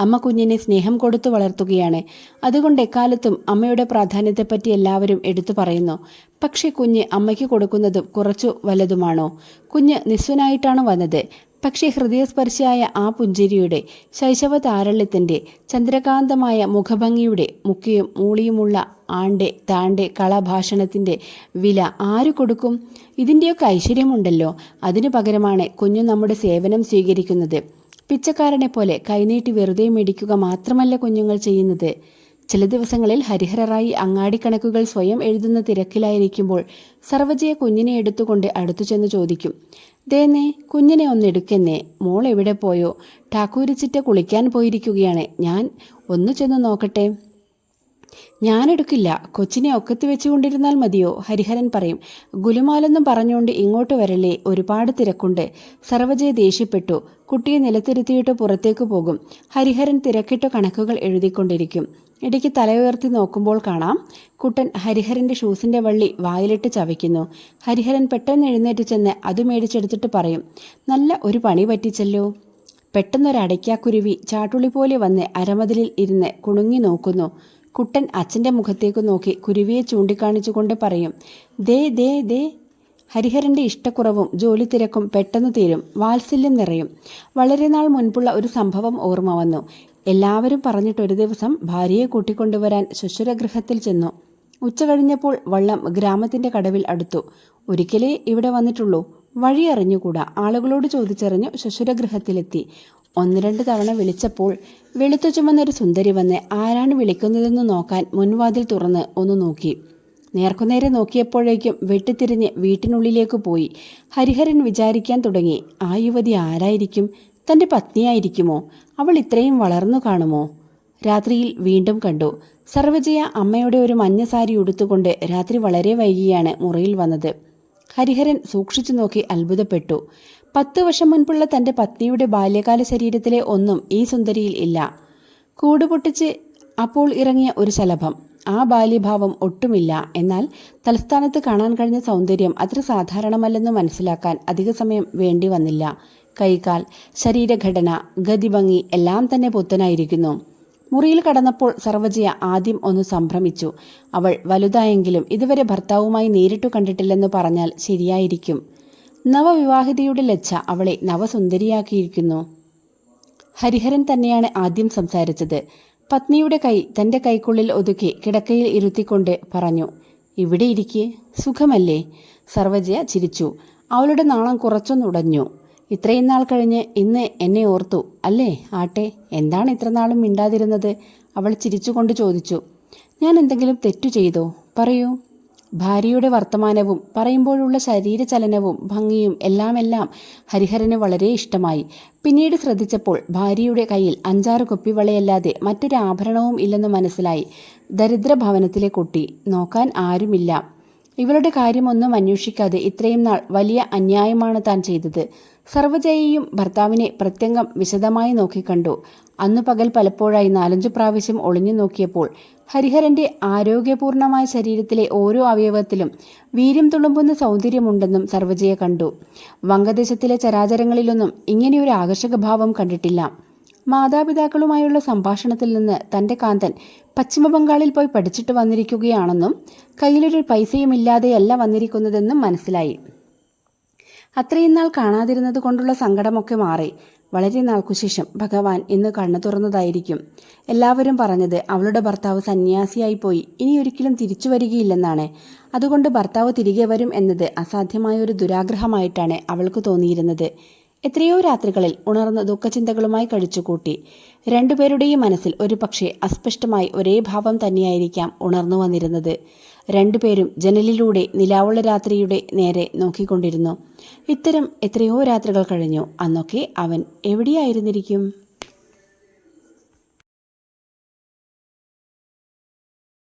അമ്മ കുഞ്ഞിനെ സ്നേഹം കൊടുത്തു വളർത്തുകയാണ്. അതുകൊണ്ട് എക്കാലത്തും അമ്മയുടെ പ്രാധാന്യത്തെപ്പറ്റി എല്ലാവരും എടുത്തു പറയുന്നു. പക്ഷേ കുഞ്ഞ് അമ്മയ്ക്ക് കൊടുക്കുന്നതും കുറച്ചു വലതുമാണോ? കുഞ്ഞ് നിസ്വനായിട്ടാണ് വന്നത്. പക്ഷേ ഹൃദയസ്പർശിയായ ആ പുഞ്ചിരിയുടെ, ശൈശവ താരള്യത്തിൻ്റെ, ചന്ദ്രകാന്തമായ മുഖഭംഗിയുടെ, മുക്കിയും മൂളിയുമുള്ള താണ്ടെ കളഭാഷണത്തിൻ്റെ വില ആര് കൊടുക്കും? ഇതിൻ്റെയൊക്കെ ഐശ്വര്യമുണ്ടല്ലോ. അതിനു പകരമാണ് കുഞ്ഞു നമ്മുടെ സേവനം സ്വീകരിക്കുന്നത്. പിച്ചക്കാരനെ പോലെ കൈനീട്ടി വെറുതെ മേടിക്കുക മാത്രമല്ല കുഞ്ഞുങ്ങൾ ചെയ്യുന്നത്. ചില ദിവസങ്ങളിൽ ഹരിഹറായി അങ്ങാടിക്കണക്കുകൾ സ്വയം എഴുതുന്ന തിരക്കിലായിരിക്കുമ്പോൾ സർവജയ കുഞ്ഞിനെ എടുത്തുകൊണ്ട് അടുത്തു ചെന്ന് ചോദിക്കും. ദേന്നേ, കുഞ്ഞിനെ ഒന്നെടുക്കെന്നേ. മോൾ എവിടെ പോയോ? ഠാക്കൂരിച്ചിട്ട് കുളിക്കാൻ പോയിരിക്കുകയാണ്. ഞാൻ ഒന്ന് ചെന്ന് നോക്കട്ടെ. ഞാനെടുക്കില്ല. കൊച്ചിനെ ഒക്കത്ത് വെച്ചുകൊണ്ടിരുന്നാൽ മതിയോ? ഹരിഹരൻ പറയും. ഗുലുമാലെന്നും പറഞ്ഞുകൊണ്ട് ഇങ്ങോട്ട് വരല്ലേ, ഒരുപാട് തിരക്കുണ്ട്. സർവജയ ദേഷ്യപ്പെട്ടു. കുട്ടിയെ നിലത്തിരുത്തിയിട്ട് പുറത്തേക്ക് പോകും. ഹരിഹരൻ തിരക്കിട്ട കണക്കുകൾ എഴുതിക്കൊണ്ടിരിക്കും. ഇടയ്ക്ക് തലയുയർത്തി നോക്കുമ്പോൾ കാണാം കുട്ടൻ ഹരിഹരൻ്റെ ഷൂസിൻ്റെ വള്ളി വായിലിട്ട് ചവയ്ക്കുന്നു. ഹരിഹരൻ പെട്ടെന്ന് എഴുന്നേറ്റ് ചെന്ന് അത് മേടിച്ചെടുത്തിട്ട് പറയും, നല്ല ഒരു പണി പറ്റിച്ചല്ലോ. പെട്ടെന്നൊരടയ്ക്കാക്കുരുവി ചാട്ടുളി പോലെ വന്ന് അരമതിലിൽ ഇരുന്ന് കുണുങ്ങി നോക്കുന്നു. കുട്ടൻ അച്ഛൻ്റെ മുഖത്തേക്ക് നോക്കി കുരുവിയെ ചൂണ്ടിക്കാണിച്ചുകൊണ്ട് പറയും, ദേ ദേ ദേ. ഹരിഹരൻ്റെ ഇഷ്ടക്കുറവും ജോലി തിരക്കും പെട്ടെന്ന് തീരും. വാത്സല്യം നിറയും. വളരെ നാൾ മുൻപുള്ള ഒരു സംഭവം ഓർമ്മ വന്നു. എല്ലാവരും പറഞ്ഞിട്ടൊരു ദിവസം ഭാര്യയെ കൂട്ടിക്കൊണ്ടുവരാൻ ശ്വശുരഗൃഹത്തിൽ ചെന്നു. ഉച്ച കഴിഞ്ഞപ്പോൾ വള്ളം ഗ്രാമത്തിൻ്റെ കടവിൽ അടുത്തു. ഒരിക്കലേ ഇവിടെ വന്നിട്ടുള്ളൂ. വഴി അറിഞ്ഞുകൂടാ. ആളുകളോട് ചോദിച്ചറിഞ്ഞു ശ്വശുരഗൃഹത്തിലെത്തി. 1-2 തവണ വിളിച്ചപ്പോൾ വെളുത്തു ചുമന്നൊരു സുന്ദരി വന്ന് ആരാണ് വിളിക്കുന്നതെന്ന് നോക്കാൻ മുൻവാതിൽ തുറന്ന് ഒന്ന് നോക്കി. നേർക്കുനേരെ നോക്കിയപ്പോഴേക്കും വെട്ടിത്തിരിഞ്ഞ് വീട്ടിനുള്ളിലേക്ക് പോയി. ഹരിഹരൻ വിചാരിക്കാൻ തുടങ്ങി, ആ യുവതി ആരായിരിക്കും? തൻ്റെ പത്നിയായിരിക്കുമോ? അവൾ ഇത്രയും വളർന്നു കാണുമോ? രാത്രിയിൽ വീണ്ടും കണ്ടു. സർവജയ അമ്മയുടെ ഒരു മഞ്ഞ സാരി ഉടുത്തുകൊണ്ട് രാത്രി വളരെ വൈകിയാണ് മുറിയിൽ വന്നത്. ഹരിഹരൻ സൂക്ഷിച്ചു നോക്കി അത്ഭുതപ്പെട്ടു. 10 വർഷം മുൻപുള്ള തൻ്റെ പത്നിയുടെ ബാല്യകാല ശരീരത്തിലെ ഒന്നും ഈ സുന്ദരിയിൽ ഇല്ല. കൂടുപൊട്ടിച്ച് അപ്പോൾ ഇറങ്ങിയ ഒരു ശലഭം. ആ ബാല്യഭാവം ഒട്ടുമില്ല. എന്നാൽ തലസ്ഥാനത്ത് കാണാൻ കഴിഞ്ഞ സൗന്ദര്യം അത്ര സാധാരണമല്ലെന്ന് മനസ്സിലാക്കാൻ അധിക സമയം വേണ്ടി വന്നില്ല. കൈകാൽ, ശരീരഘടന, ഗതിഭംഗി എല്ലാം തന്നെ പുത്തനായിരിക്കുന്നു. മുറിയിൽ കടന്നപ്പോൾ സർവജയ ആദ്യം ഒന്ന് സംഭ്രമിച്ചു. അവൾ വലുതായെങ്കിലും ഇതുവരെ ഭർത്താവുമായി നേരിട്ടു കണ്ടിട്ടില്ലെന്ന് പറഞ്ഞാൽ ശരിയായിരിക്കും. നവവിവാഹിതയുടെ ലജ്ജ അവളെ നവസുന്ദരിയാക്കിയിരിക്കുന്നു. ഹരിഹരൻ തന്നെയാണ് ആദ്യം സംസാരിച്ചത്. പത്നിയുടെ കൈ തൻ്റെ കൈക്കുള്ളിൽ ഒതുക്കി കിടക്കയിൽ ഇരുത്തിക്കൊണ്ട് പറഞ്ഞു, ഇവിടെ ഇരിക്കേ, സുഖമല്ലേ? സർവജയ ചിരിച്ചു. അവളുടെ നാണം കുറച്ചൊന്നുടഞ്ഞു. ഇത്രയും നാൾ കഴിഞ്ഞ് ഇന്ന് എന്നെ ഓർത്തു അല്ലേ? ആട്ടെ, എന്താണ് ഇത്ര നാളും മിണ്ടാതിരുന്നത്? അവൾ ചിരിച്ചുകൊണ്ട് ചോദിച്ചു. ഞാൻ എന്തെങ്കിലും തെറ്റു ചെയ്തോ? പറയൂ. ഭാര്യയുടെ വർത്തമാനവും പറയുമ്പോഴുള്ള ശരീരചലനവും ഭംഗിയും എല്ലാം ഹരിഹരന് വളരെ ഇഷ്ടമായി. പിന്നീട് ശ്രദ്ധിച്ചപ്പോൾ ഭാര്യയുടെ കയ്യിൽ 5-6 കുപ്പിവളയല്ലാതെ മറ്റൊരു ആഭരണവും ഇല്ലെന്ന് മനസ്സിലായി. ദരിദ്രഭവനത്തിലെ കുട്ടി, നോക്കാൻ ആരുമില്ല. ഇവളുടെ കാര്യമൊന്നും അന്വേഷിക്കാതെ ഇത്രയും നാൾ വലിയ അന്യായമാണ് താൻ ചെയ്തത്. സർവജയയും ഭർത്താവിനെ പ്രത്യംഗം വിശദമായി നോക്കിക്കണ്ടു. അന്നു പകൽ പലപ്പോഴായി 4-5 പ്രാവശ്യം ഒളിഞ്ഞു നോക്കിയപ്പോൾ ഹരിഹരൻ്റെ ആരോഗ്യപൂർണമായ ശരീരത്തിലെ ഓരോ അവയവത്തിലും വീര്യം തുളുമ്പുന്ന സൗന്ദര്യമുണ്ടെന്നും സർവജയ കണ്ടു. വംഗദേശത്തിലെ ചരാചരങ്ങളിലൊന്നും ഇങ്ങനെയൊരു ആകർഷക ഭാവം കണ്ടിട്ടില്ല. മാതാപിതാക്കളുമായുള്ള സംഭാഷണത്തിൽ നിന്ന് തൻ്റെ കാന്തൻ പശ്ചിമബംഗാളിൽ പോയി പഠിച്ചിട്ട് വന്നിരിക്കുകയാണെന്നും കയ്യിലൊരു പൈസയുമില്ലാതെയല്ല വന്നിരിക്കുന്നതെന്നും മനസ്സിലായി. അത്രയും നാൾ കാണാതിരുന്നത് കൊണ്ടുള്ള സങ്കടമൊക്കെ മാറി. വളരെ നാൾക്കുശേഷം ഭഗവാൻ ഇന്ന് കണ്ണു തുറന്നതായിരിക്കും. എല്ലാവരും പറഞ്ഞത് അവളുടെ ഭർത്താവ് സന്യാസിയായി പോയി, ഇനി ഒരിക്കലും തിരിച്ചു വരികയില്ലെന്നാണ്. അതുകൊണ്ട് ഭർത്താവ് തിരികെ വരും എന്നത് അസാധ്യമായ ഒരു ദുരാഗ്രഹമായിട്ടാണ് അവൾക്ക് തോന്നിയിരുന്നത്. എത്രയോ രാത്രികളിൽ ഉണർന്ന് ദുഃഖചിന്തകളുമായി കഴിച്ചുകൂട്ടി. രണ്ടുപേരുടെയും മനസ്സിൽ ഒരു പക്ഷേ അസ്പഷ്ടമായി ഒരേ ഭാവം തന്നെയായിരിക്കാം ഉണർന്നു വന്നിരുന്നത്. രണ്ടുപേരും ജനലിലൂടെ നിലാവുള്ള രാത്രിയുടെ നേരെ നോക്കിക്കൊണ്ടിരുന്നു. ഇത്തരം എത്രയോ രാത്രികൾ കഴിഞ്ഞു. അന്നൊക്കെ അവൻ എവിടെയായിരുന്നിരിക്കും?